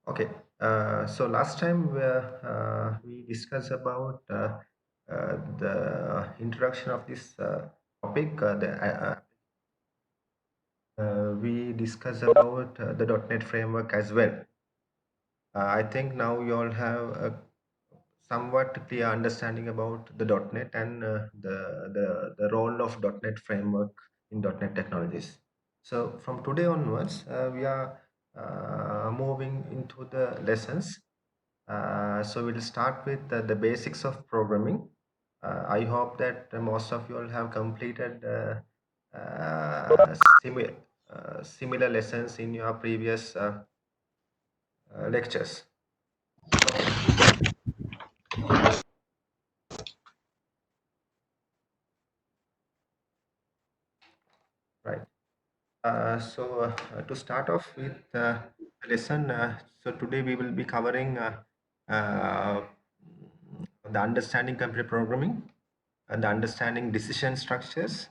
Okay. So last time we discussed about the introduction of this topic. We discussed about the .NET framework as well. I think now you all have a somewhat clear understanding about the .NET and the role of .NET framework in .NET technologies. So from today onwards, we are moving into the lessons. So we'll start with the basics of programming. I hope that most of you all have completed uh, simi- similar lessons in your previous lectures. Okay, right. To start off with the lesson, so today we will be covering uh, the understanding computer programming and the understanding decision structures,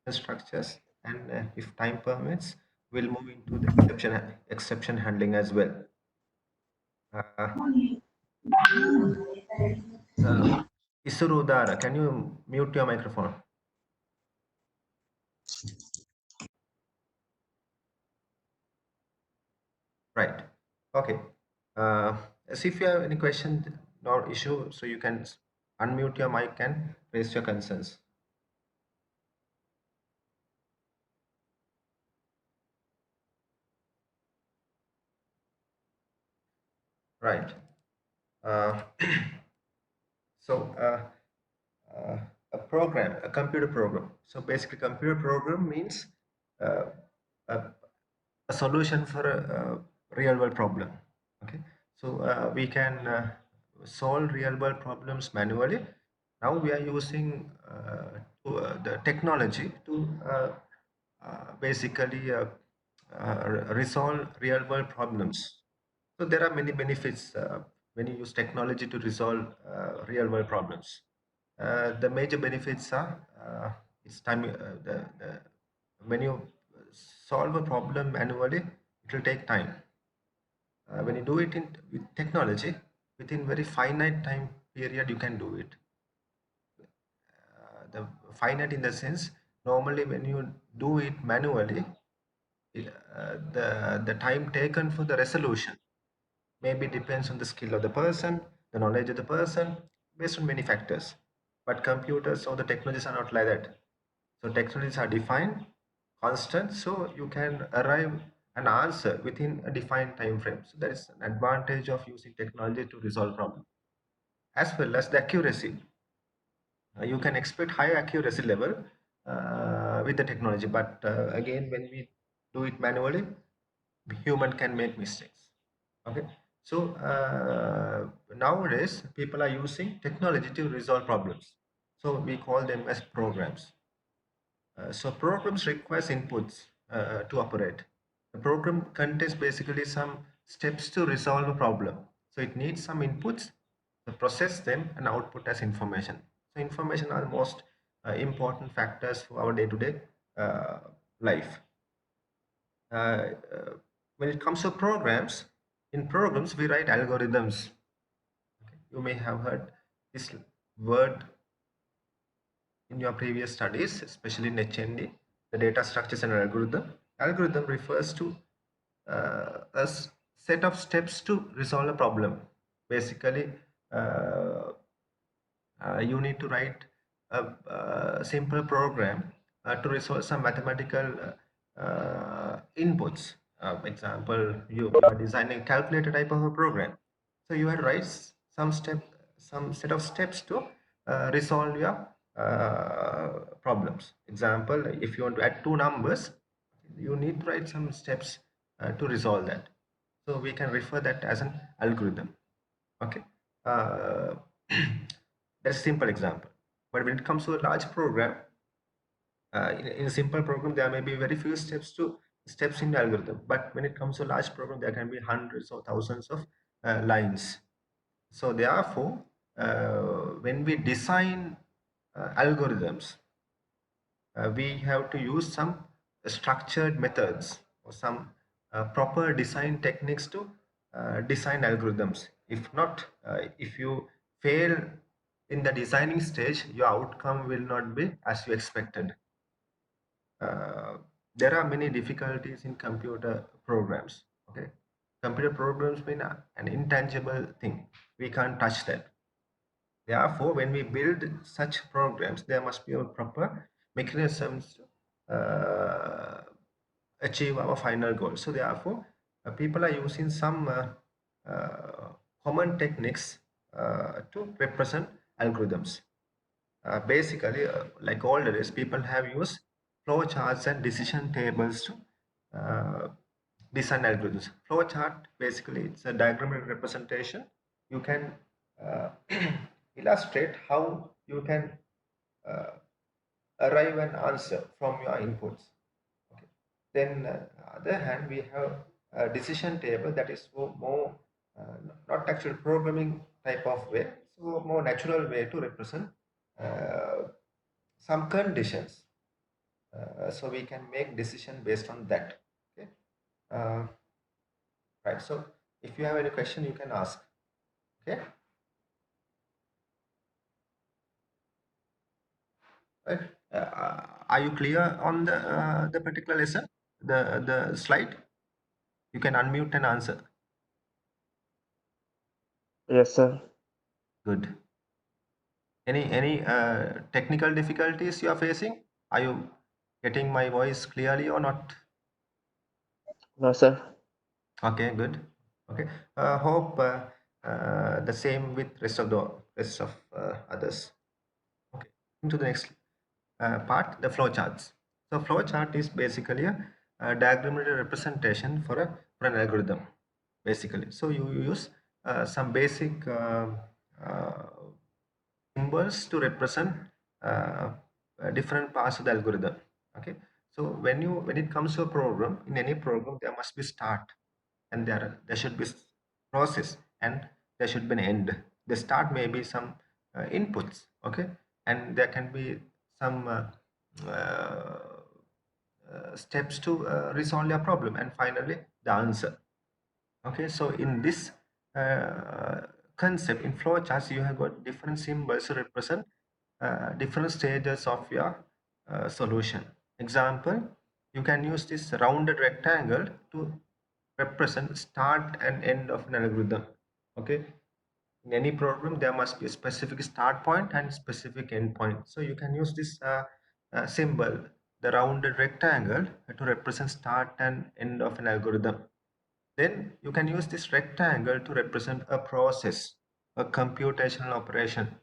the structures, and if time permits, we'll move into the exception handling as well. Uh, uh, Isurudara, can you mute your microphone? Right. Okay. As if you have any question or issue, so you can unmute your mic and raise your concerns. Right. Uh, so a program, a computer program. So basically, computer program means uh, a, a solution for a real world problem. Okay. So we can solve real world problems manually. Now we are using the technology to basically resolve real world problems. So there are many benefits when you use technology to resolve real world problems. The major benefits are it's time when you solve a problem manually, it will take time. When you do it with technology, within very finite time period, you can do it. The finite in the sense, normally when you do it manually, the time taken for the resolution maybe depends on the skill of the person, the knowledge of the person, based on many factors. But computers or the technologies are not like that. So technologies are defined, constant, so you can arrive an answer within a defined time frame. So that is an advantage of using technology to resolve problems. As well as the accuracy. You can expect high accuracy level with the technology, but again, when we do it manually, human can make mistakes. Okay, so nowadays people are using technology to resolve problems, so we call them as programs. So programs requires inputs to operate. The program contains basically some steps to resolve a problem. So it needs some inputs to process them and output as information. So information are the most important factors for our day-to-day life. When it comes to programs, in programs we write algorithms. Okay. You may have heard this word in your previous studies, especially in HND, the data structures and algorithm. Algorithm refers to set of steps to resolve a problem. Basically, uh, you need to write a simple program to resolve some mathematical inputs. Example, you are designing a calculator type of a program. So you have to write some set of steps to resolve your problems. Example, if you want to add two numbers, you need to write some steps to resolve that. So we can refer that as an algorithm. Okay. uh, that's a simple example, but when it comes to a large program, in a simple program there may be very few steps in the algorithm, but when it comes to a large program there can be hundreds or thousands of lines. So therefore, when we design algorithms, we have to use some structured methods or some proper design techniques to design algorithms. If not, if you fail in the designing stage, your outcome will not be as you expected. uh, there are many difficulties in computer programs. Okay, computer programs mean an intangible thing. We can't touch that. Therefore, when we build such programs, there must be a proper mechanisms to achieve our final goal. So therefore, people are using some common techniques to represent algorithms. Basically, like all the days, people have used flowcharts and decision tables to uh, design algorithms. Flowchart basically it's a diagrammatic representation. You can uh, illustrate how you can uh, arrive an answer from your inputs. Okay. Then, other hand, we have a decision table that is more not actual programming type of way, so more natural way to represent uh, some conditions. So we can make decision based on that. Okay. Uh, right. So if you have any question, you can ask. Okay. Right. Are you clear on the particular lesson, the slide? You can unmute and answer. Yes, sir. Good. Any technical difficulties you are facing? Are you getting my voice clearly or not? No, sir. Okay, good. Okay. Hope the same with rest of others. Okay. Into the next part, the flowcharts. So flowchart is basically a diagrammatic representation for an algorithm, basically. So you use some basic uh, symbols to represent uh, different parts of the algorithm. Okay, so when it comes to a program, in any program there must be start, and there should be process, and there should be an end. The start may be some inputs. Okay, and there can be some uh, steps to resolve your problem, and finally the answer. Okay, so in this uh, concept, in flowcharts, you have got different symbols to represent different stages of your solution. Example, you can use this rounded rectangle to represent start and end of an algorithm. Okay, in any program, there must be a specific start point and specific end point. So you can use this symbol, the rounded rectangle, to represent start and end of an algorithm. Then you can use this rectangle to represent a process, a computational operation.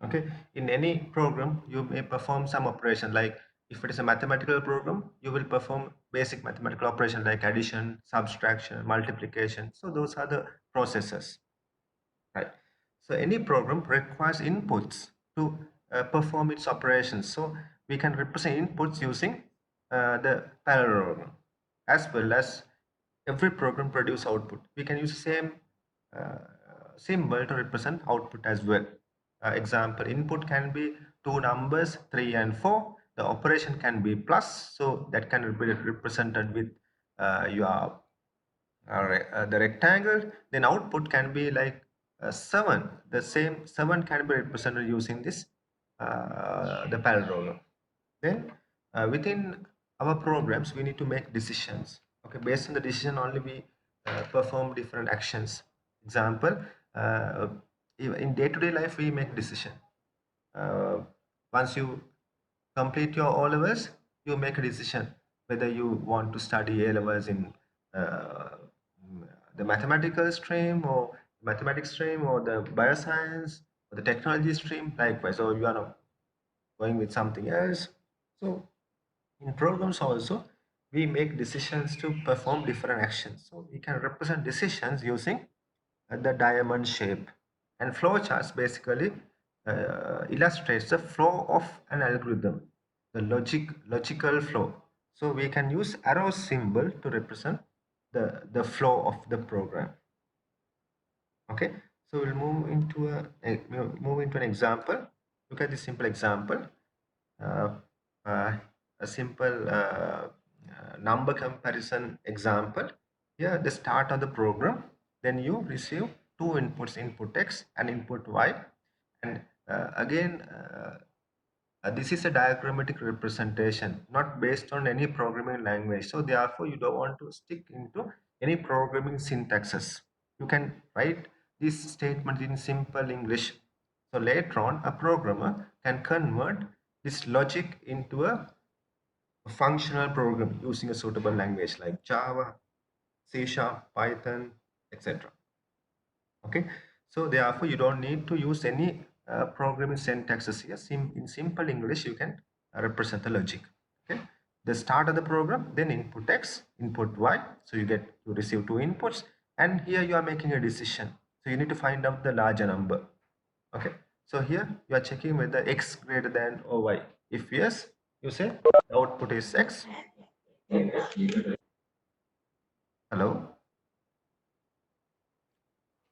Okay, in any program, you may perform some operation. Like if it is a mathematical program, you will perform basic mathematical operation like addition, subtraction, multiplication. So those are the processes, right? So any program requires inputs to perform its operations. So we can represent inputs using the parallelogram, as well as every program produce output. We can use the same uh, symbol to represent output as well. Example, input can be two numbers 3 and 4. The operation can be plus, so that can be represented with your the rectangle. Then output can be like 7. The same 7 can be represented using this the parallelogram. Then within our programs, we need to make decisions. Okay, based on the decision only we perform different actions. Example, uh, in day-to-day life we make decision. uh, Once you complete your O levels, you make a decision whether you want to study A levels in uh, the mathematical stream or mathematics stream or the bioscience or the technology stream, likewise, or you are not going with something else. So in programs also, we make decisions to perform different actions. So we can represent decisions using the diamond shape. And flowcharts basically illustrates the flow of an algorithm, the logical flow. So we can use arrow symbol to represent the flow of the program. Okay, so we'll move into an example. Look at this simple example. uh, uh, a simple number comparison example. Here, the start of the program, then you receive two inputs, input X and input Y. And again, this is a diagrammatic representation, not based on any programming language. So therefore, you don't want to stick into any programming syntaxes. You can write this statement in simple English. So later on, a programmer can convert this logic into a functional program using a suitable language like Java, C Sharp, Python, etc. Okay, so therefore you don't need to use any programming syntaxes here. In simple English, you can represent the logic. Okay, the start of the program, then input X, input Y. So you receive two inputs, and here you are making a decision. So you need to find out the larger number. Okay, so here you are checking whether X greater than or Y. If yes, you say the output is X. Hello.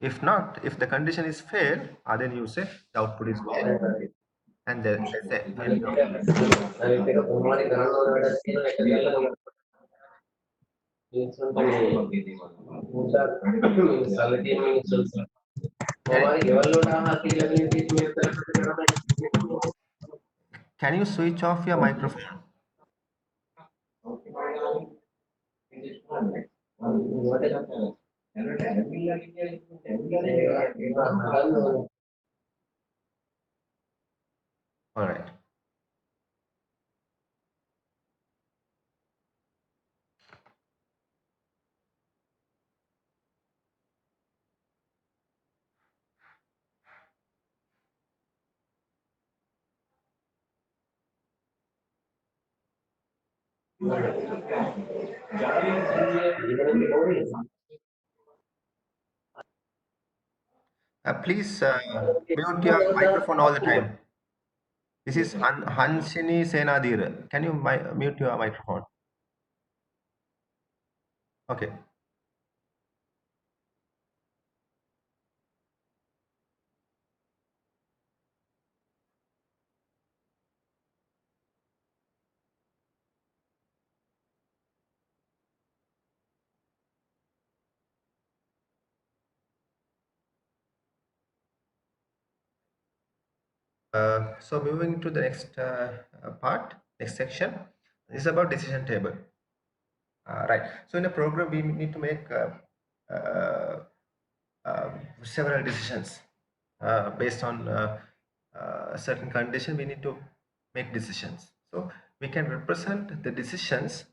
If not, if the condition is fail, then you say the output is Y, and that's the end of. Can, can you switch off your microphone? All right. Please mute your microphone all the time. This is Hansini Senadir. Can you mute your microphone? Okay. So moving to the next part, next section is about decision table. Right. So in a program, we need to make uh, uh, several decisions based on a certain condition. We need to make decisions. So we can represent the decisions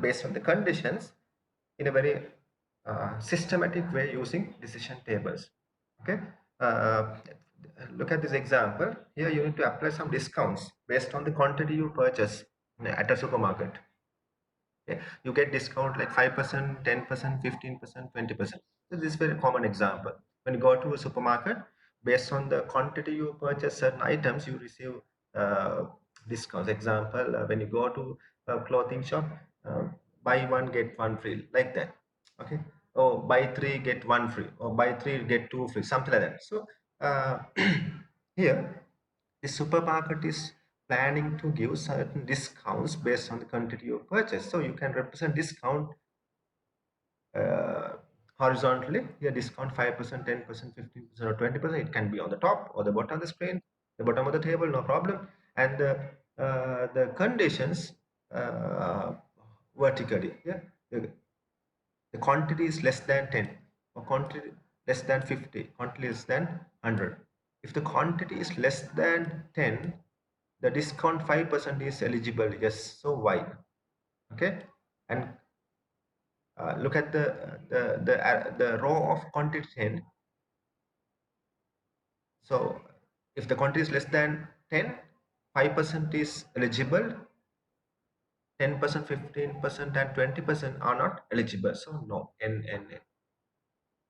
based on the conditions in a very systematic way using decision tables. Okay. Uh, Look at this example. Here you need to apply some discounts based on the quantity you purchase at a supermarket. Okay, you get discount like 5%, 10%, 15%, 20%. So this is very common example. When you go to a supermarket, based on the quantity you purchase certain items, you receive uh, discounts. Example, when you go to a clothing shop, uh, buy one get one free, like that. Okay, or buy three get one free, or buy three get two free, something like that. So uh, here the supermarket is planning to give certain discounts based on the quantity you purchase. So you can represent discount uh, horizontally. Your discount 5%, 10%, 15%, or 20%. It can be on the top or the bottom of the screen, the bottom of the table, no problem. And the conditions vertically. Yeah, the quantity is less than 10, or quantity less than 50, quantity less than 100. If the quantity is less than 10, the discount 5% is eligible. Yes, so why? Okay, and look at the row of quantity 10. So if the quantity is less than 10, 5% is eligible, 10%, 15%, and 20% are not eligible. So no, N.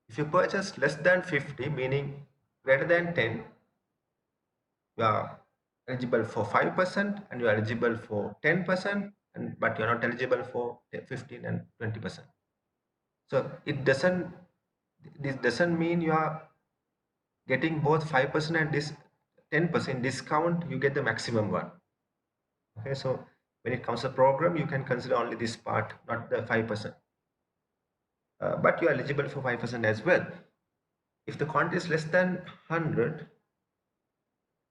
If you purchase less than 50, meaning greater than 10, you are eligible for 5% and you are eligible for 10%, but you're not eligible for 15 and 20%. So this doesn't mean you are getting both 5% and this 10% discount, you get the maximum one. Okay, so when it comes to program, you can consider only this part, not the 5%. but you are eligible for 5% as well. If the quantity is less than 100,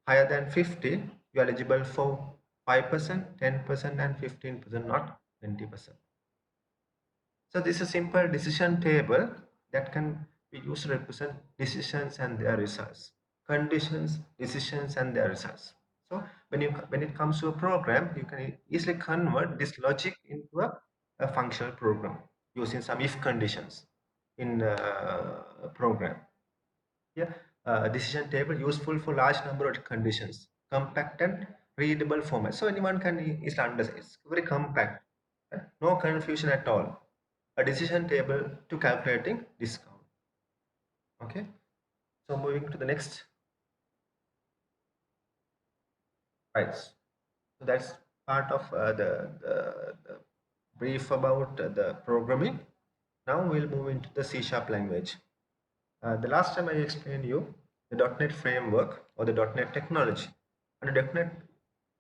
higher than 50, you are eligible for 5%, 10%, and 15%, not 20%. So this is a simple decision table that can be used to represent decisions and their results, conditions, decisions, and their results. So when it comes to a program, you can easily convert this logic into a functional program using some if conditions in a program. Yeah, decision table useful for large number of conditions, compact and readable format. So anyone can easily understand. It's very compact, right? No confusion at all. A decision table to calculating discount. Okay. So moving to the next. Right. So that's part of the brief about the programming. Now we'll move into the C# language. The last time I explained you the .NET framework or the .NET technology. Under .NET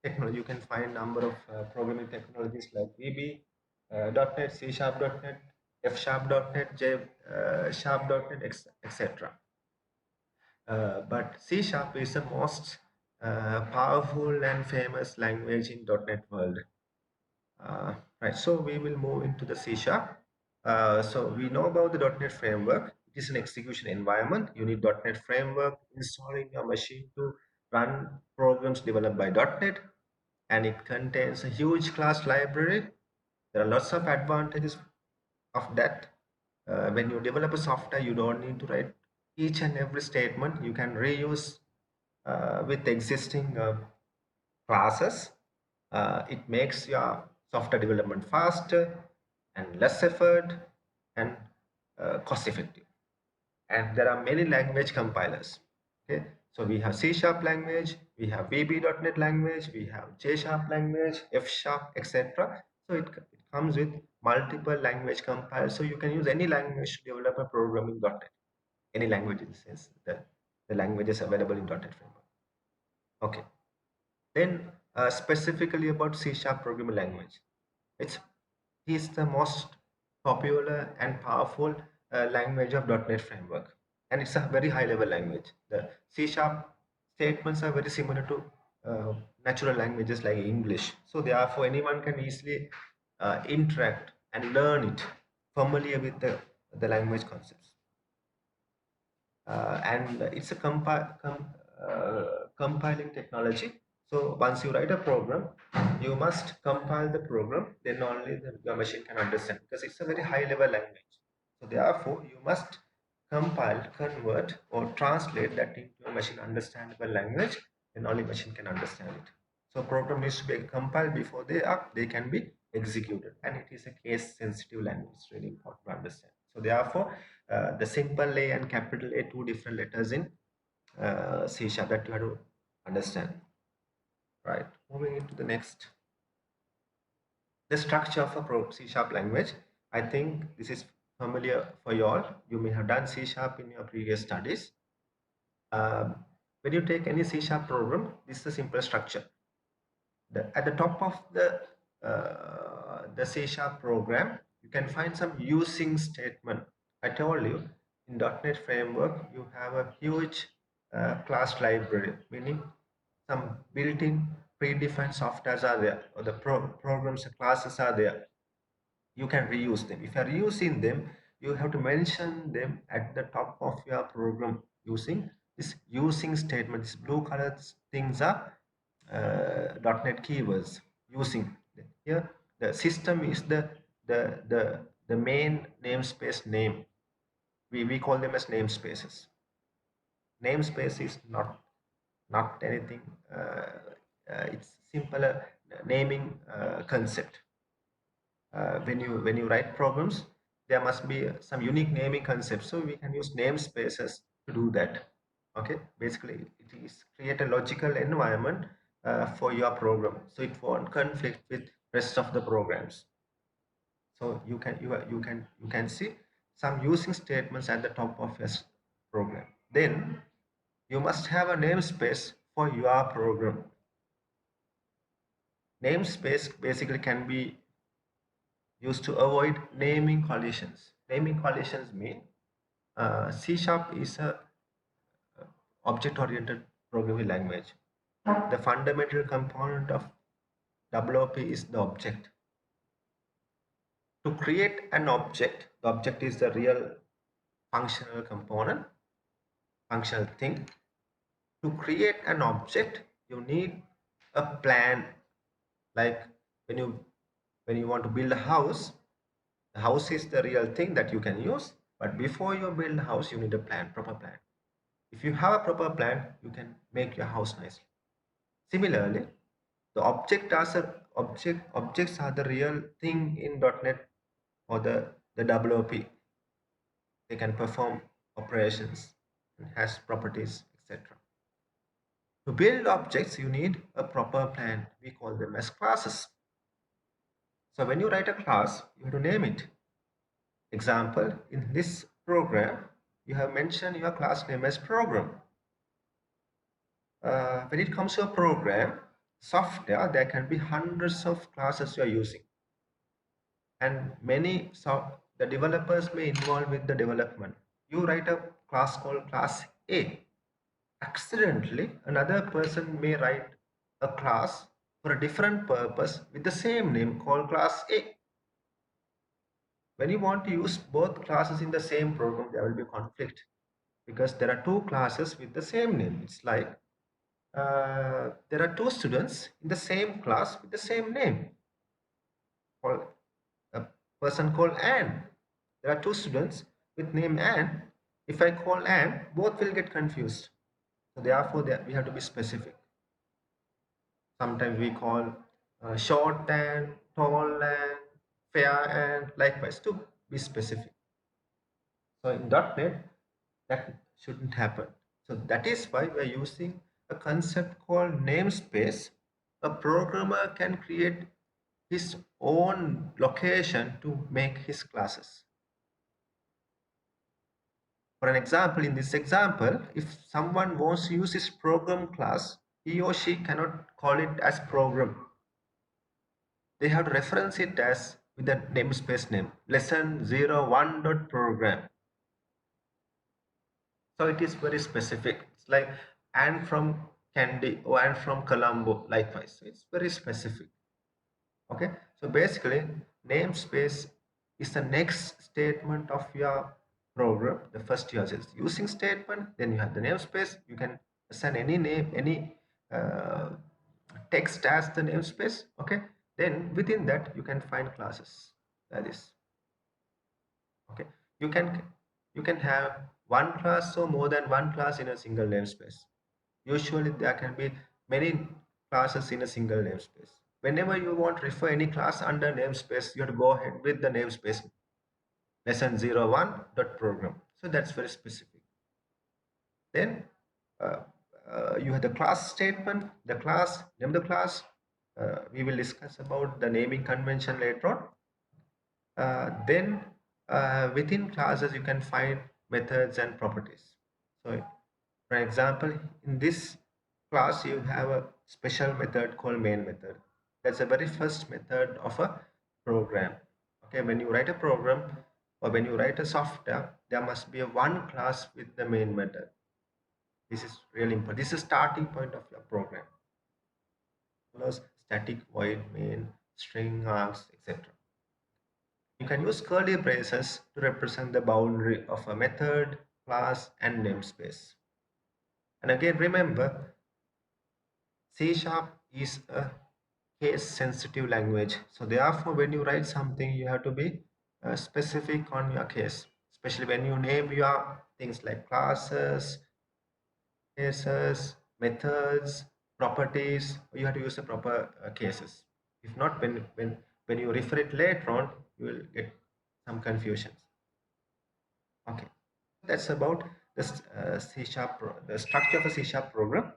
technology, you can find number of programming technologies like VB, .NET, C Sharp .NET, F Sharp .NET, J Sharp .NET, etc. But C Sharp is the most powerful and famous language in .NET world. Right, so we will move into the C Sharp. So we know about the .NET framework. It is an execution environment. You need .NET framework installing your machine to run programs developed by .NET, and it contains a huge class library. There are lots of advantages of that. When you develop a software, you don't need to write each and every statement. You can reuse with existing classes. It makes your software development faster and less effort and cost effective. And there are many language compilers. Okay, so we have C Sharp language, we have VB.NET language, we have J Sharp language, F Sharp, etc. So it comes with multiple language compilers. So you can use any language to develop a program in .NET. Any language in the sense that the languages available in .NET framework. Okay. Then specifically about C Sharp programming language, it's is the most popular and powerful language of .NET framework, and it's a very high level language. The C Sharp statements are very similar to natural languages like English, so therefore anyone can easily interact and learn it, familiar with the language concepts. And it's a compiling technology. So once you write a program, you must compile the program, then only the machine can understand, because it's a very high level language. So therefore, you must compile, convert, or translate that into a machine understandable language, then only machine can understand it. So program needs to be compiled before they can be executed, and it is a case sensitive language. It's really important to understand. So therefore, the simple A and capital A, two different letters in C sharp that you have to understand. Right. Moving into the next, the structure of a C sharp language. I think this is familiar for you all. You may have done C sharp in your previous studies. When you take any C sharp program, this is a simple structure. At the top of the C sharp program, you can find some using statement. I told you in .NET framework, you have a huge class library, meaning some built-in predefined softwares are there, or the programs and classes are there. You can reuse them. If you are reusing them, you have to mention them at the top of your program using this using statement. These blue colored things are .NET keywords. Using here, the system is the main namespace name. We call them as namespaces. Namespace is not anything. It's simpler naming concept. When you write programs, there must be some unique naming concepts, so we can use namespaces to do that. Okay, basically it is create a logical environment for your program, so it won't conflict with rest of the programs. So you can see some using statements at the top of your program. Then you must have a namespace for your program. Namespace basically can be used to avoid naming collisions. Naming collisions mean C sharp is a object-oriented programming language. The fundamental component of WOP is the object. To create an object, the object is the real functional component, functional thing. To create an object, you need a plan. Like when you want to build a house, the house is the real thing that you can use. But before you build a house, you need a plan, proper plan. If you have a proper plan, you can make your house nicely. Similarly, the objects are the real thing in .NET or the WOP. They can perform operations and has properties, etc. To build objects, you need a proper plan. We call them as classes. So when you write a class, you have to name it. Example, in this program, you have mentioned your class name as program. When it comes to a program, software, there can be hundreds of classes you are using. And the developers may involve with the development. You write a class called class A. Accidentally, another person may write a class for a different purpose with the same name called class A. When you want to use both classes in the same program, there will be conflict because there are two classes with the same name. It's like there are two students in the same class with the same name, called a person called Anne. There are two students with name Anne. If I call Anne, both will get confused. So therefore, we have to be specific. Sometimes we call short and tall and fair and likewise to be specific. So in .NET, that shouldn't happen. So that is why we are using a concept called namespace. A programmer can create his own location to make his classes. For an example, in this example, if someone wants to use his program class, he or she cannot call it as program. They have to reference it as with the namespace name lesson01.program. So it is very specific. It's like and from Candy or and from Colombo, likewise. So it's very specific. Okay, so basically namespace is the next statement of your program. The first you have is using statement, then you have the namespace. You can assign any name, any uh, text as the namespace. Okay, then within that you can find classes. That is okay. You can have one class or more than one class in a single namespace. Usually there can be many classes in a single namespace. Whenever you want to refer any class under namespace, you have to go ahead with the namespace lesson01.program. So that's very specific. Then uh, you have the class statement, the class, name the class. We will discuss about the naming convention later on. Then within classes, you can find methods and properties. So for example, in this class, you have a special method called main method. That's the very first method of a program. Okay, when you write a program or when you write a software, there must be a one class with the main method. This is really important. This is starting point of your program. Plus static void main, string args, etc. You can use curly braces to represent the boundary of a method, class, and namespace. And again, remember, C sharp is a case sensitive language. So therefore, when you write something, you have to be specific on your case, especially when you name your things like classes, cases, methods, properties. You have to use the proper cases. If not, when you refer it later on, you will get some confusions. Okay, that's about the the structure of a C sharp program.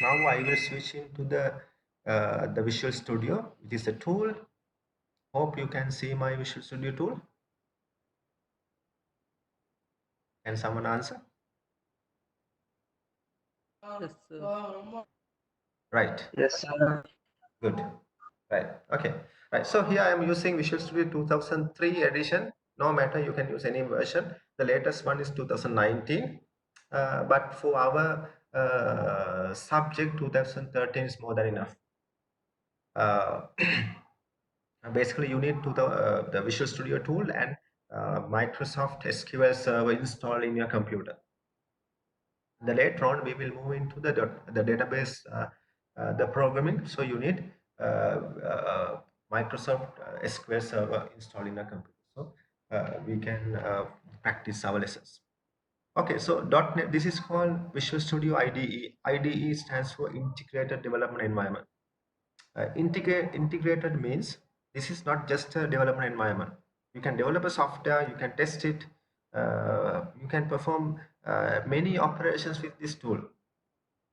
Now I will switch into the Visual Studio, which is a tool. Hope you can see my Visual Studio tool. Can someone answer? Yes, sir. Right. Yes, sir. Good. Right. Okay. Right. So here I am using Visual Studio 2003 edition. No matter, you can use any version. The latest one is 2019. But for our subject, 2013 is more than enough. Uh, Basically, you need the Visual Studio tool and Microsoft SQL Server installed in your computer. The later on we will move into the database, the programming. So you need Microsoft SQL Server installed in a computer. So we can practice our lessons. Okay, so .NET, this is called Visual Studio IDE. IDE stands for Integrated Development Environment. Integrated means this is not just a development environment. You can develop a software, you can test it, you can perform many operations with this tool,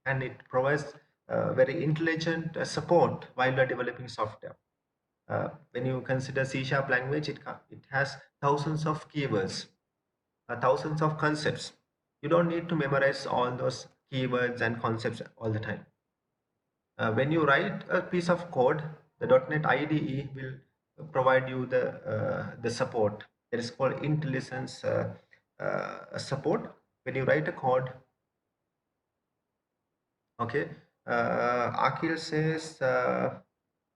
and it provides very intelligent support while you are developing software. When you consider C# language, it has thousands of keywords, thousands of concepts. You don't need to memorize all those keywords and concepts all the time. When you write a piece of code, the .NET IDE will provide you the support. It is called IntelliSense support. When you write a code, okay, Akhil says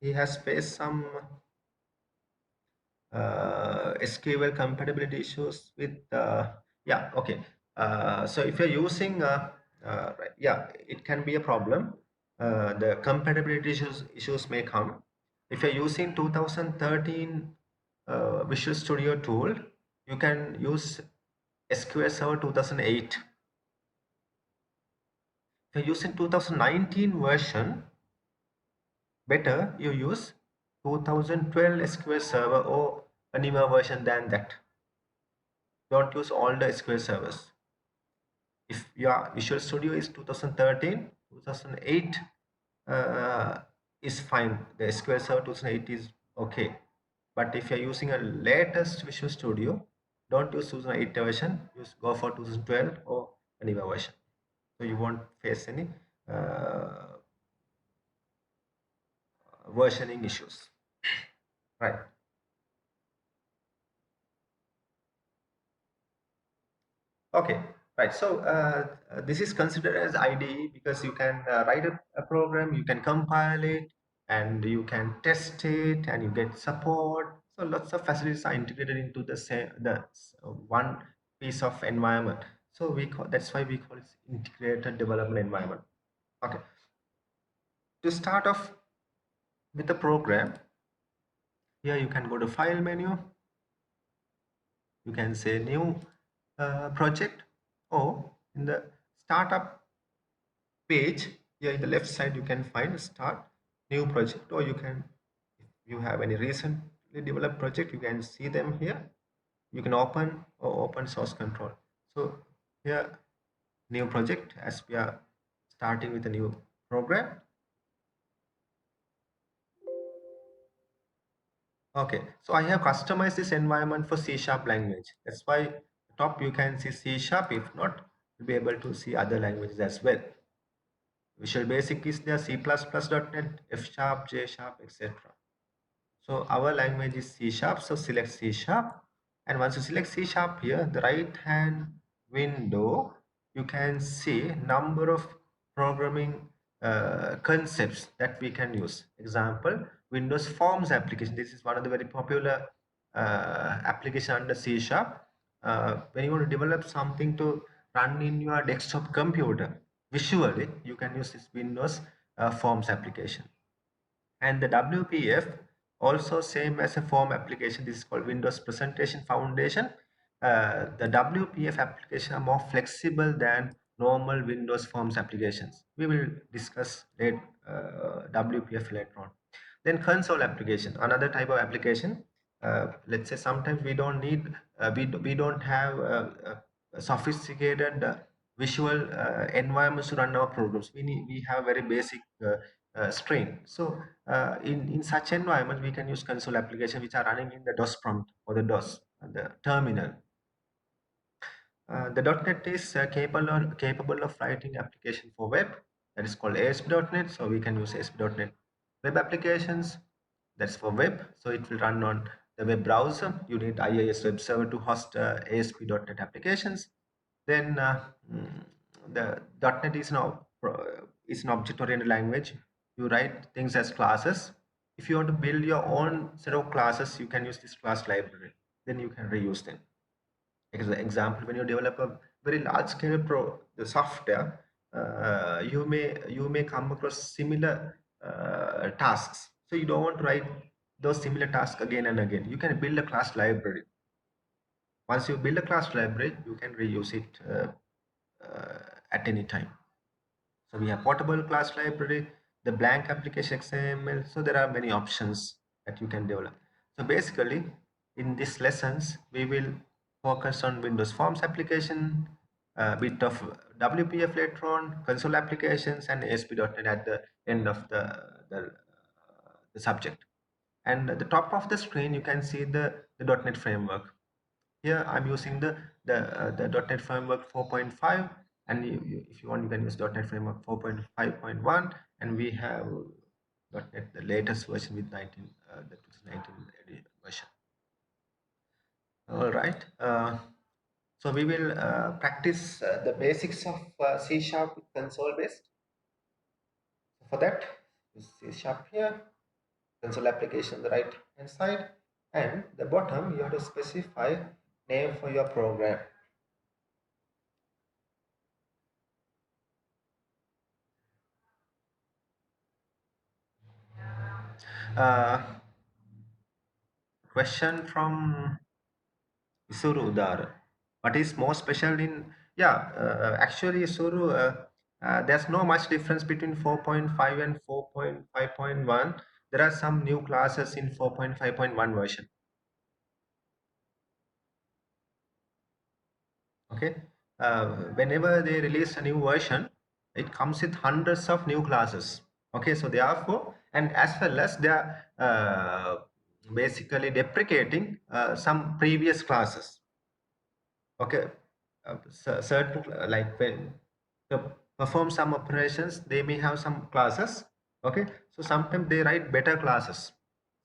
he has faced some SQL compatibility issues with yeah, okay. So if you're using right, yeah, it can be a problem. The compatibility issues may come if you're using 2013 Visual Studio tool. You can use SQL Server 2008. If you're using 2019 version, better you use 2012 SQL Server or a newer version than that. Don't use all the SQL servers. If your Visual Studio is 2013, 2008 is fine. The SQL Server 2008 is okay. But if you're using a latest Visual Studio, don't use 2008 version. Go for 2012 or a newer version. So you won't face any uh, versioning issues. Right. Okay, right. So this is considered as IDE because you can write a program, you can compile it, and you can test it, and you get support. So lots of facilities are integrated into the one piece of environment. So that's why we call it integrated development environment. Okay. To start off with the program, here you can go to File menu. You can say New Project, or in the Startup page here in the left side you can find Start New Project, or you can, if you have any recently developed project, you can see them here. You can open or open source control. So here, New Project, as we are starting with a new program. Okay, so I have customized this environment for C# language. That's why top you can see C#. If not, you'll be able to see other languages as well. Visual Basic is there, C++.NET, F sharp, J sharp, etc. So our language is C sharp. So select C sharp. And once you select C sharp here, the right hand window, you can see number of programming concepts that we can use. Example, Windows Forms application. This is one of the very popular application under C sharp. When you want to develop something to run in your desktop computer, visually, you can use this Windows Forms application. And the WPF also same as a form application. This is called Windows Presentation Foundation. The WPF application are more flexible than normal Windows Forms applications. We will discuss WPF later on. Then console application, another type of application. Let's say sometimes we don't need, we don't have sophisticated visual environments to run our programs. We have very basic string. So in such environment, we can use console application which are running in the DOS prompt or the DOS, the terminal. The .NET is capable of writing application for web, that is called ASP.NET. So we can use ASP.NET web applications. That's for web. So it will run on the web browser. You need IIS web server to host ASP.NET applications. Then the .NET is an object-oriented language. You write things as classes. If you want to build your own set of classes, you can use this class library. Then you can reuse them. As an example, when you develop a very large scale the software, you may come across similar tasks. So you don't want to write those similar tasks again and again. You can build a class library. Once you build a class library, you can reuse it at any time. So we have portable class library, the blank application XML. So there are many options that you can develop. So basically, in these lessons, we will focus on Windows Forms application, a bit of WPF later on, console applications, and ASP.NET at the end of the subject. And at the top of the screen, you can see the .NET framework. Here I'm using the .NET Framework 4.5, and if you want, you can use .NET Framework 4.5.1, and we have .NET the latest version with the 2019 version. All right. So we will practice the basics of C Sharp with console based. For that, use C Sharp here, console application on the right hand side, and the bottom you have to specify name for your program. Uh, Question from Isuru Udar. What is more special in? Yeah, actually, Isuru, there's no much difference between 4.5 and 4.5.1. There are some new classes in 4.5.1 version. Okay, whenever they release a new version, it comes with hundreds of new classes. Okay, so therefore, and as well as they are basically deprecating some previous classes. Okay, certain like when to perform some operations, they may have some classes. Okay, so sometimes they write better classes,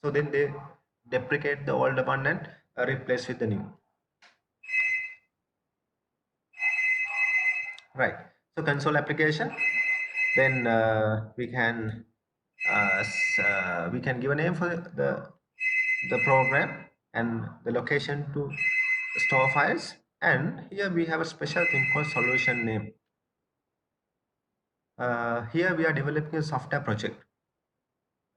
so then they deprecate the older one and replace with the new. Right. So console application. Then we can give a name for the program and the location to store files. And here we have a special thing called solution name. Here we are developing a software project.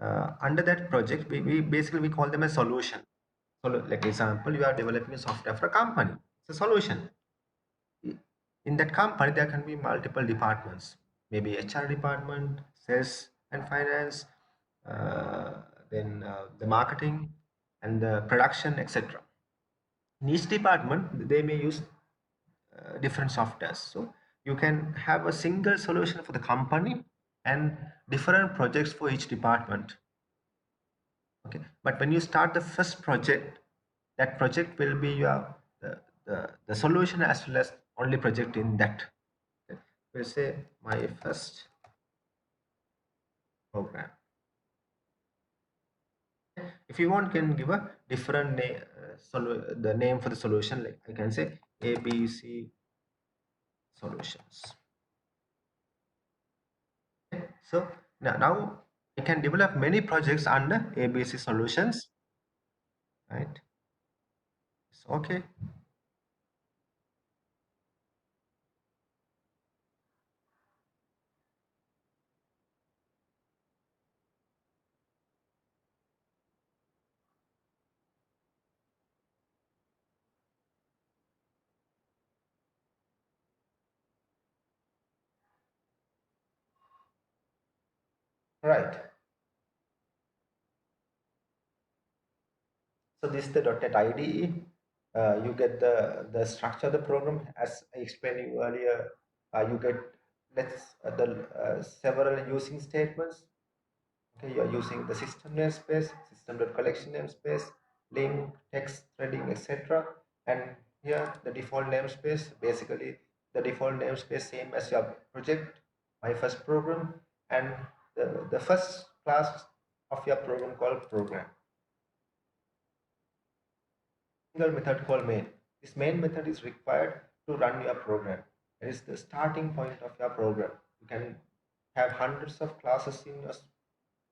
Under that project, we basically we call them a solution. So, like example, you are developing a software for a company. It's a solution. In that company, there can be multiple departments, maybe HR department, sales and finance, then the marketing and the production, etc. In each department, they may use different softwares. So you can have a single solution for the company and different projects for each department. Okay, but when you start the first project, that project will be your the solution as well as only project in that. Okay. We'll say my first program. If you want, can give a different name, the name for the solution. Like I can say ABC solutions. So now I can develop many projects under ABC solutions, right? So, okay, right. So this is the .NET IDE. You get the structure of the program as I explained you earlier. You get the several using statements. Okay, you are using the system namespace, system.collection namespace, link, text, threading, etc. And here the default namespace, basically the default namespace same as your project, my first program, and the first class of your program called program. Single method called main. This main method is required to run your program. It is the starting point of your program. You can have hundreds of classes in your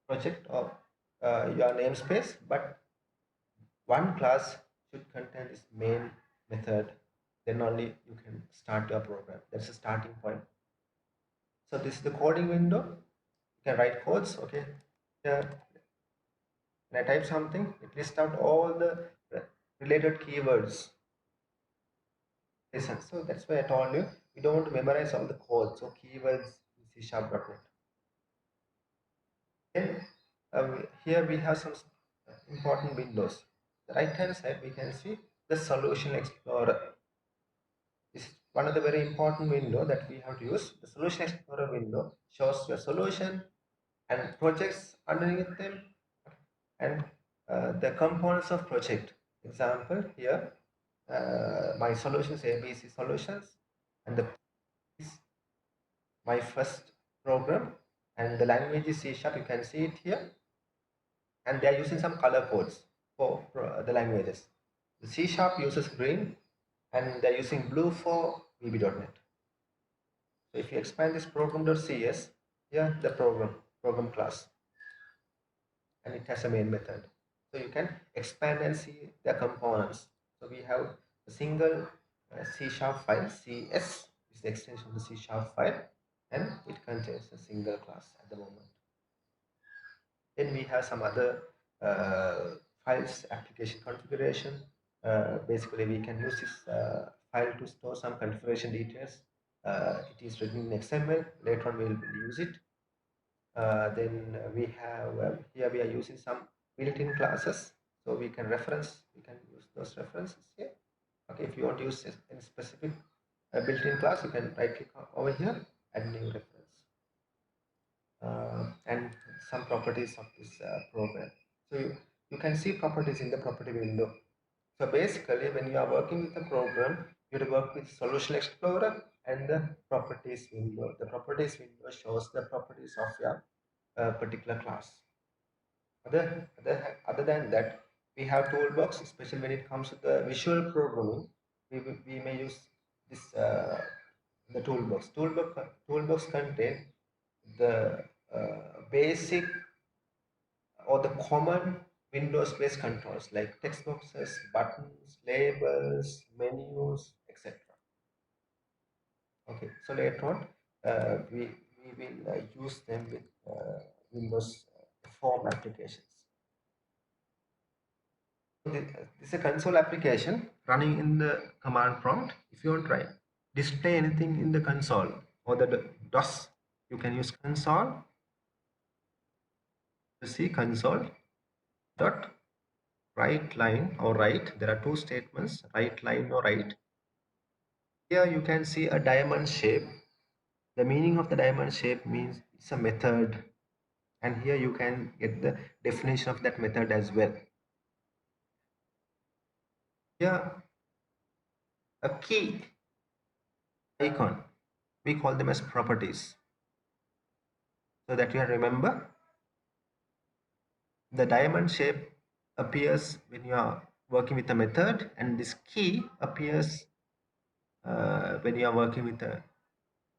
project or your namespace, but one class should contain this main method. Then only you can start your program. That's the starting point. So this is the coding window. You can write codes. Okay. Here, when I type something, it lists out all the related keywords. Listen, so that's why I told you we don't want to memorize all the code. So keywords in C#.NET. Then here we have some important windows. The right hand side we can see the Solution Explorer. This is one of the very important window that we have to use. The Solution Explorer window shows your solution and projects underneath them and the components of project. Example here, my solutions ABC solutions, and the my first program, and the language is C#. You can see it here, and they are using some color codes for the languages. The C# uses green, and they're using blue for VB.NET. So if you expand this program.cs, here the program class, and it has a main method. So you can expand and see the components. So we have a single C# file, CS is the extension of the C# file, and it contains a single class at the moment. Then we have some other files, application configuration. Basically, we can use this file to store some configuration details. It is written in XML. Later on, we will use it. Then we have here we are using some built-in classes, so we can use those references here. Okay, if you want to use any specific built-in class, you can right click over here, add new reference, and some properties of this program. So you can see properties in the property window. So basically, when you are working with a program, you have to work with Solution Explorer and the properties window. The properties window shows the properties of your particular class. Other than that, we have toolbox, especially when it comes to the visual programming. We may use this the toolbox. Toolbox contain the basic or the common Windows-based controls like text boxes, buttons, labels, menus, etc. Okay, so later on, we will use them with Windows form applications. This is a console application running in the command prompt. If you want to try display anything in the console or the DOS, you can use console. You see console dot write line or write. There are two statements, write line or write. Here you can see a diamond shape. The meaning of the diamond shape means it's a method, and here you can get the definition of that method as well. Here a key icon, we call them as properties, so that you remember the diamond shape appears when you are working with a method, and this key appears when you are working with a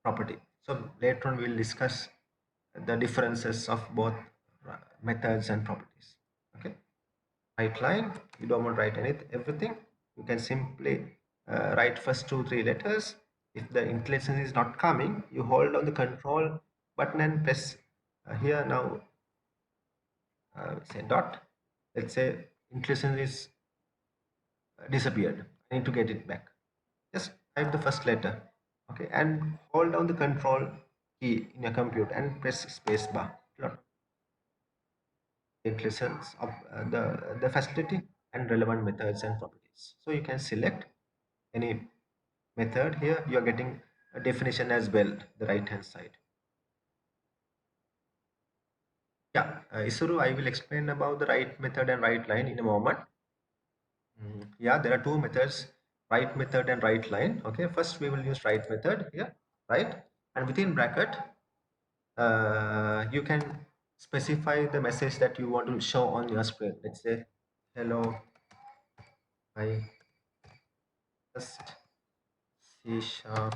property. So later on we will discuss the differences of both methods and properties. Okay, write line, you don't want to write everything. You can simply write first 2-3 letters. If the intelligence is not coming, you hold on the control button and press here. Now say dot. Let's say intelligence is disappeared. I need to get it back. Just type the first letter, okay, and hold down the control key in your computer and press space bar. It listens of the facility and relevant methods and properties. So you can select any method. Here you are getting a definition as well, the right hand side. Yeah, Isuru, I will explain about the write method and write line in a moment. Yeah, there are two methods, write method and write line. Okay, first we will use write method here, right? And within bracket, you can specify the message that you want to show on your screen. Let's say, hello, I just C sharp,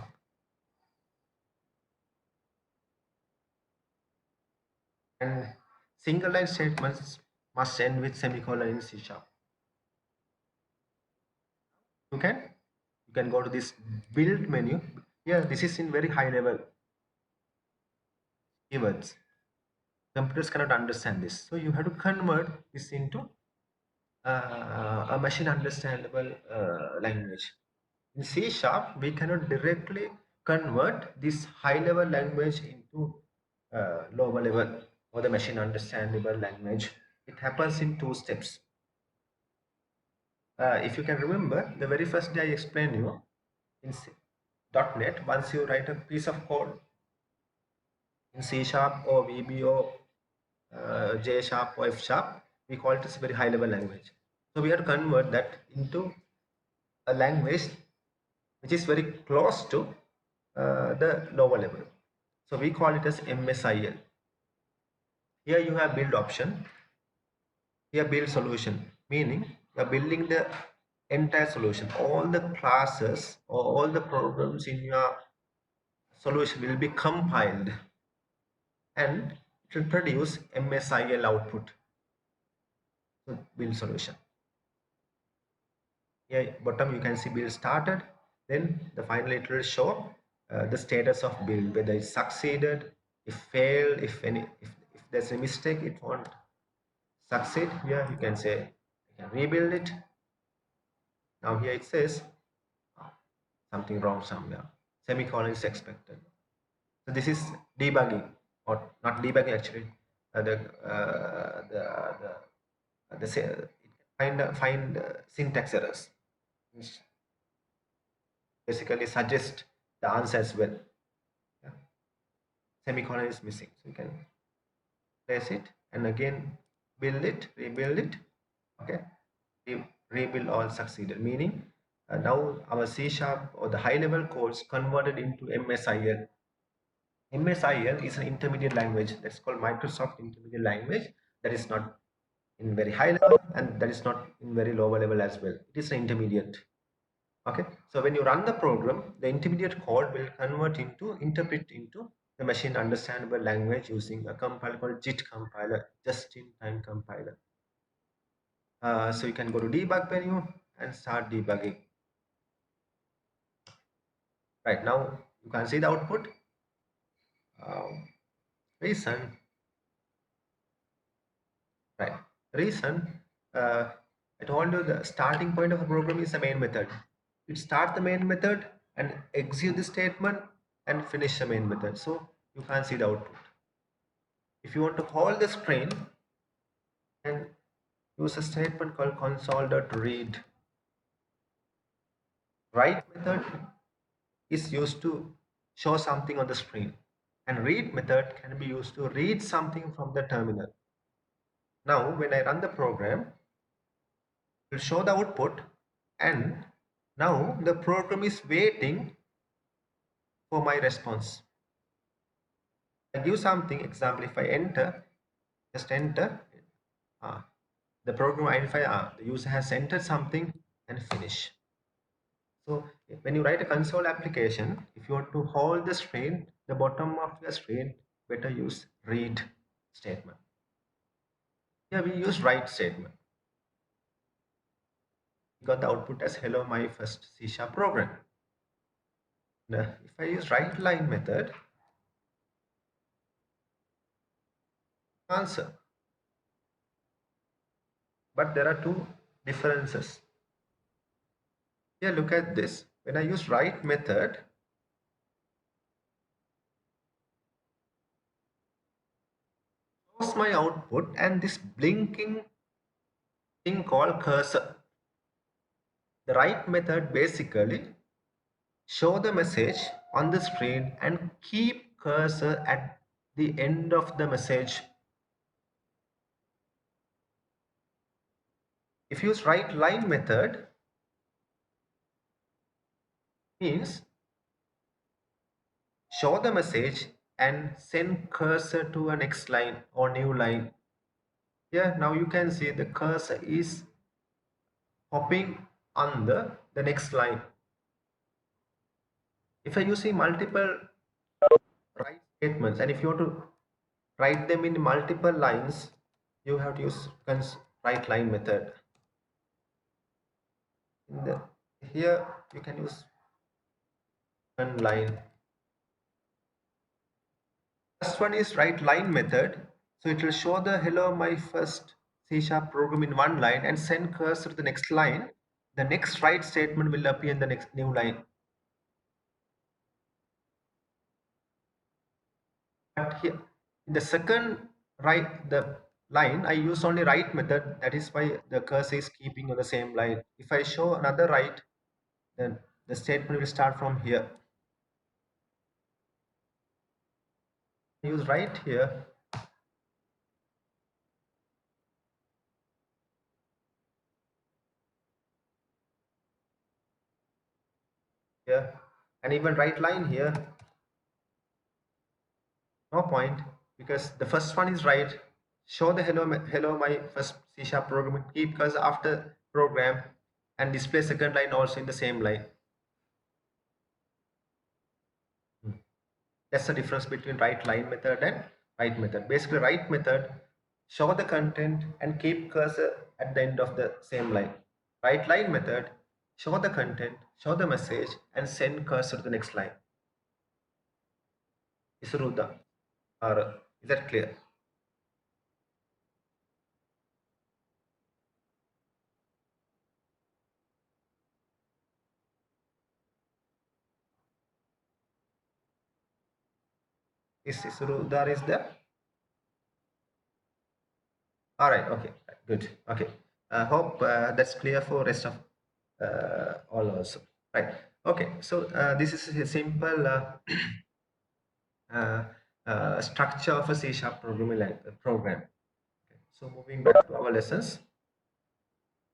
and single line statements must end with semicolon in C sharp. You can you can go to this build menu. Yeah, this is in very high level keywords. Computers cannot understand this, so you have to convert this into a machine understandable language. In C sharp, we cannot directly convert this high level language into lower level or the machine understandable language. It happens in two steps. If you can remember, the very first day I explained you in .NET, once you write a piece of code in C sharp or VB or J sharp or F sharp, we call it as a very high level language. So we have to convert that into a language which is very close to the lower level. So we call it as MSIL. Here you have build option, here build solution, meaning you are building the entire solution. All the classes or all the programs in your solution will be compiled and it will produce MSIL output. So build solution. Here bottom you can see build started, then the final it will show the status of build, whether it succeeded, if failed, if there's a mistake it won't succeed. Here you can say you can rebuild it. Now here it says something wrong somewhere, semicolon is expected. So this is debugging, or not debugging actually. The say it can find syntax errors, which basically suggest the answer as well. Yeah. Semicolon is missing, so you can place it and again build it, rebuild it. Okay, rebuild all succeeded, meaning now our C sharp or the high level codes converted into MSIL. MSIL is an intermediate language that's called Microsoft Intermediate Language, that is not in very high level and that is not in very lower level as well. It is an intermediate. Okay, so when you run the program, the intermediate code will interpret into the machine understandable language using a compiler called JIT compiler, just in time compiler. So you can go to debug menu and start debugging. Right now you can see the output. Reason, right? Reason, I told you the starting point of a program is the main method. It start the main method and execute the statement and finish the main method. So you can't see the output. If you want to hold the screen and use a statement called console.read. Write method is used to show something on the screen, and read method can be used to read something from the terminal. Now when I run the program, it will show the output, and now the program is waiting for my response. I give something, example, if I enter, just enter, the program identify the user has entered something and finish. So when you write a console application, if you want to hold the screen, the bottom of the screen, better use read statement. Here we use write statement. We got the output as hello my first C sharp program. Now, if I use write line method, answer. But there are two differences. Here look at this. When I use write method, shows my output and this blinking thing called cursor. The write method basically show the message on the screen and keep cursor at the end of the message. If you use write line method, means show the message and send cursor to a next line or new line. Here now you can see the cursor is hopping on the next line. If I use multiple write statements, and if you want to write them in multiple lines, you have to use write line method. In the here you can use one line. First one is write line method. So it will show the hello my first C# program in one line and send cursor to the next line. The next write statement will appear in the next new line. But here in the second write the line, I use only write method. That is why the cursor is keeping on the same line. If I show another write, then the statement will start from here. Use write here. Here and even write line here. No point, because the first one is right. Show the hello my first C# program, keep cursor after program, and display second line also in the same line. That's the difference between write line method and write method. Basically write method show the content and keep cursor at the end of the same line. Write line method show the content, show the message, and send cursor to the next line. Isruda, or is that clear? Is Isruda is there? All right. Okay. Good. Okay. I hope that's clear for rest of all also. Right. Okay. So this is a simple uh, structure of a C# programming program. Okay. So moving back to our lessons,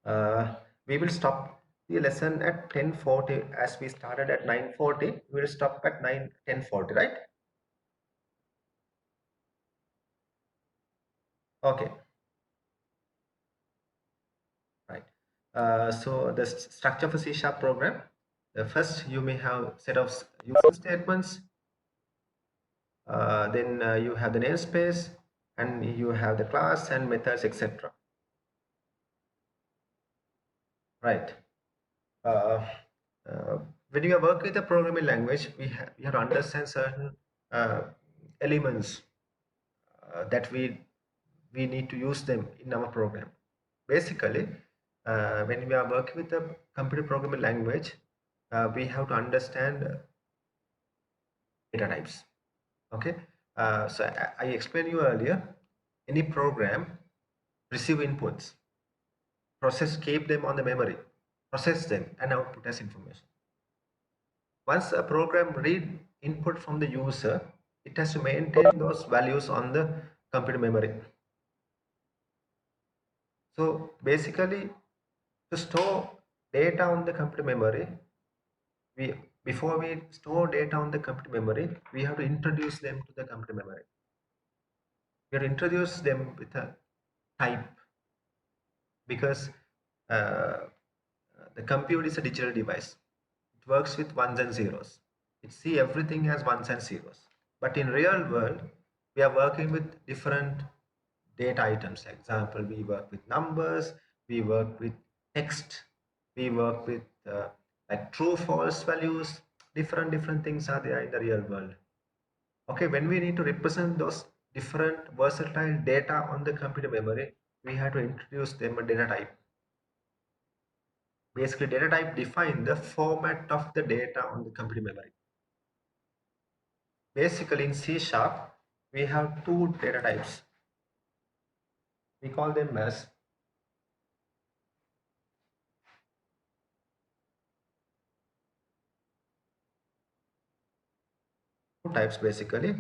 we will stop the lesson at 10:40 as we started at 9:40. We will stop at 10:40. Right. Okay. Right. So the structure of a C# program. First, you may have set of using statements. Then you have the namespace, and you have the class and methods, etc. Right. Uh, when you work with a programming language, we have to understand certain uh, elements that we need to use them in our program. Basically, when we are working with a computer programming language, we have to understand data types. Okay. So I explained you earlier, any program receive inputs, process, keep them on the memory, process them, and output as information. Once a program read input from the user, it has to maintain those values on the computer memory. So basically, to store data on the computer memory, we before we store data on the computer memory, we have to introduce them to the computer memory. We have to introduce them with a type, because uh, the computer is a digital device. It works with ones and zeros. It see everything as ones and zeros. But in real world, we are working with different data items. Example, we work with numbers, we work with text, we work with like true, false values. Different things are there in the real world. Okay, when we need to represent those different versatile data on the computer memory, we have to introduce them a data type. Basically, data type define the format of the data on the computer memory. Basically, in C#, we have two data types. We call them as two types basically.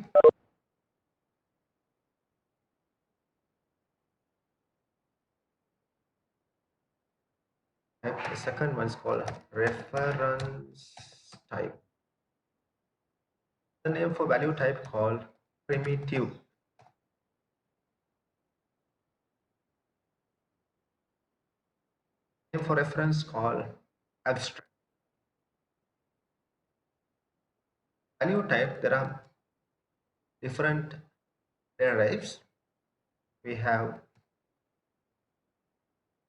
And the second one is called reference type. The name for value type called primitive. Name for reference called abstract. Value type, there are different data types. We have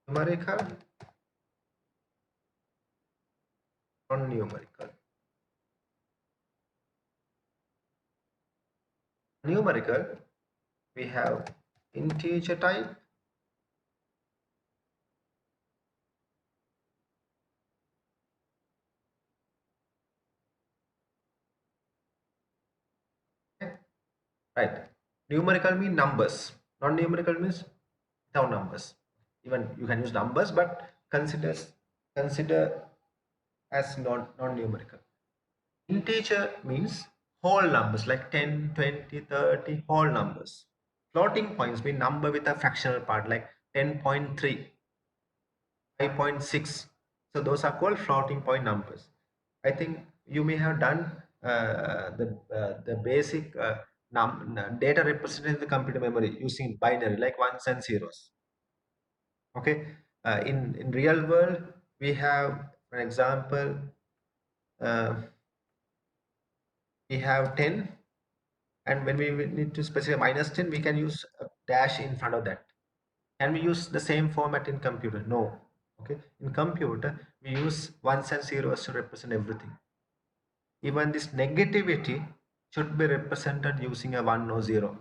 numerical, non-numerical. Numerical, we have integer type, right? Numerical means numbers. Non-numerical means without numbers. Even you can use numbers, but consider as non-numerical. Integer means whole numbers like 10, 20, 30, whole numbers. Floating points mean number with a fractional part like 10.3, 5.6. So those are called floating point numbers. I think you may have done the basic data represented in the computer memory using binary like ones and zeros. Okay, in real world we have, for example, uh, we have 10, and when we need to specify -10, we can use a dash in front of that. Can we use the same format in computer? No. Okay, in computer we use ones and zeros to represent everything. Even this negativity should be represented using a 1 or 0.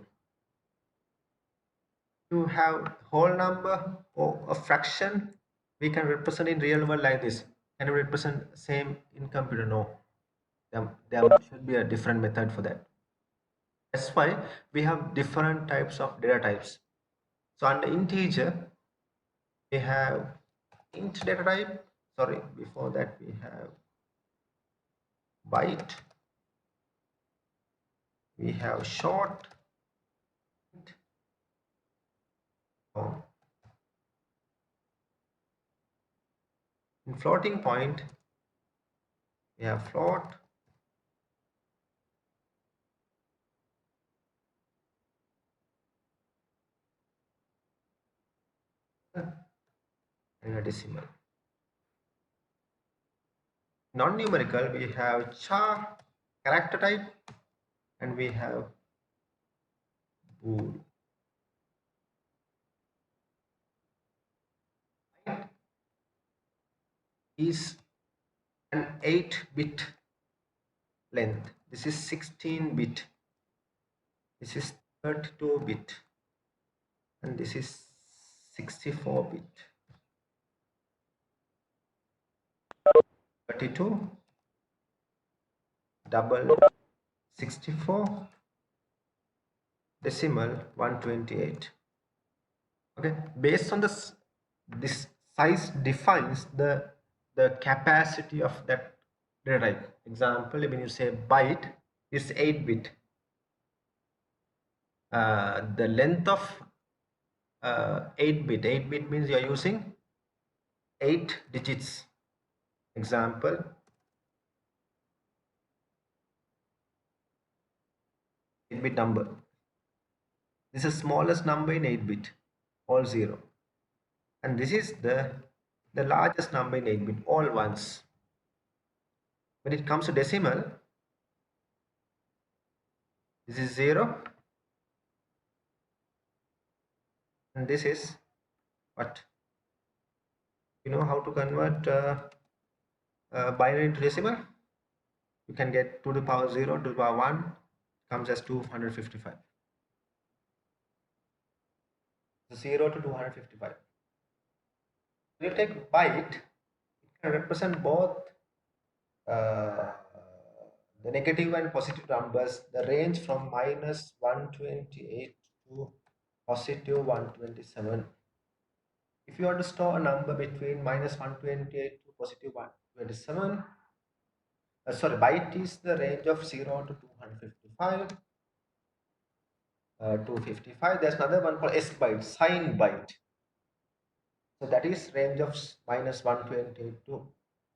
To have whole number or a fraction, we can represent in real world like this. Can we represent same in computer? No. There should be a different method for that. That's why we have different types of data types. So under integer, we have int data type. Sorry, before that we have byte. We have short. Oh, in floating point, we have float. And a decimal. Non-numerical, we have char, character type, and we have bool. Byte is an 8-bit length. This is 16-bit. This is 32-bit. And this is 64-bit. 32, double 64, decimal 128. Okay, based on this size defines the capacity of that data type. Example, when you say byte, it's 8-bit. The length of 8-bit. 8-bit means you are using 8 digits. Example, 8-bit number. This is smallest number in 8-bit, all 0. And this is the largest number in 8-bit, all ones. When it comes to decimal, this is 0, and this is what? You know how to convert binary into decimal? You can get 2 to the power 0, 2 to the power 1 comes as 255. 0 to 255. When you take byte, it can represent both uh, the negative and positive numbers. The range from -128 to positive 127. If you want to store a number between -128 to positive 127, sorry, byte is the range of 0 to 255. 255. There's another one called S byte, sign byte. So that is range of -128 to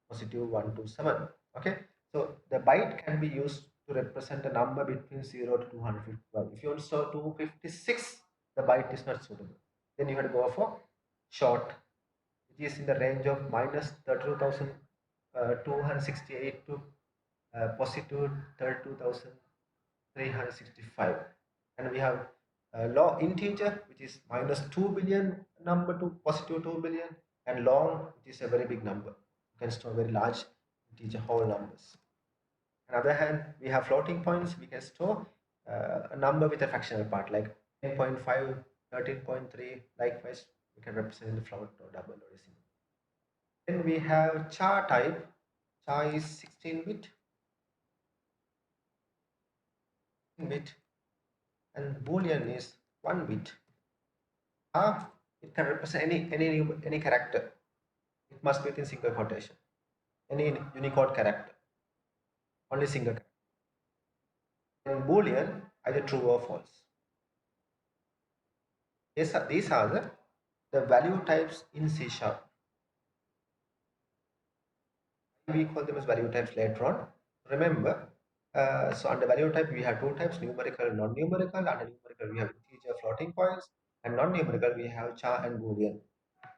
positive 127. Okay, so the byte can be used to represent a number between 0 to 255. If you want to store 256, the byte is not suitable. Then you have to go for short, which is in the range of minus 32,268 to positive 32,365. And we have long integer, which is minus 2 billion number to positive 2 billion, and long, which is a very big number. You can store very large integer whole numbers. On the other hand, we have floating points. We can store a number with a fractional part like 10.5, 13.3. Likewise, we can represent the float or double or decimal. Then we have char type. Char is 16 bit, and boolean is 1 bit. It can represent any character. It must be within single quotation. Any Unicode character, only single character. In boolean, either true or false. These are the value types in C sharp. We call them as value types later on. Remember, so under value type we have two types: numerical and non-numerical. Under numerical we have integer floating points, and non-numerical we have char and boolean.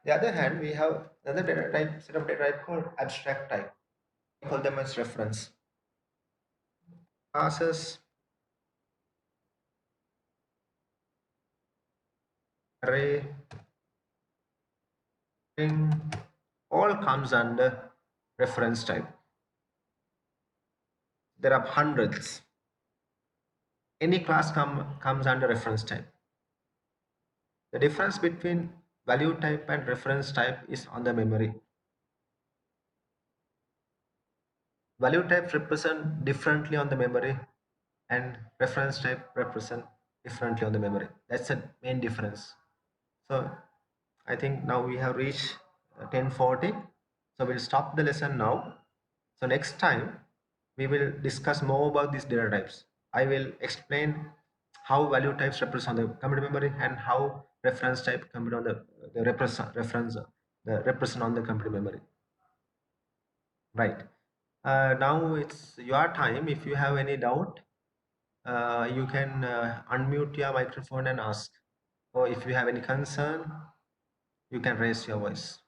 The other hand, we have another data type, set of data type called abstract type. We call them as reference classes, array, string, all comes under reference type. There are hundreds. Any class comes under reference type. The difference between value type and reference type is on the memory. Value types represent differently on the memory, and reference type represent differently on the memory. That's the main difference. So I think now we have reached 10:40. So we'll stop the lesson now. So next time we will discuss more about these data types. I will explain how value types represent on the computer memory and how reference type computer on the represent on the computer memory. Right. Now it's your time. If you have any doubt, you can unmute your microphone and ask. Or if you have any concern, you can raise your voice.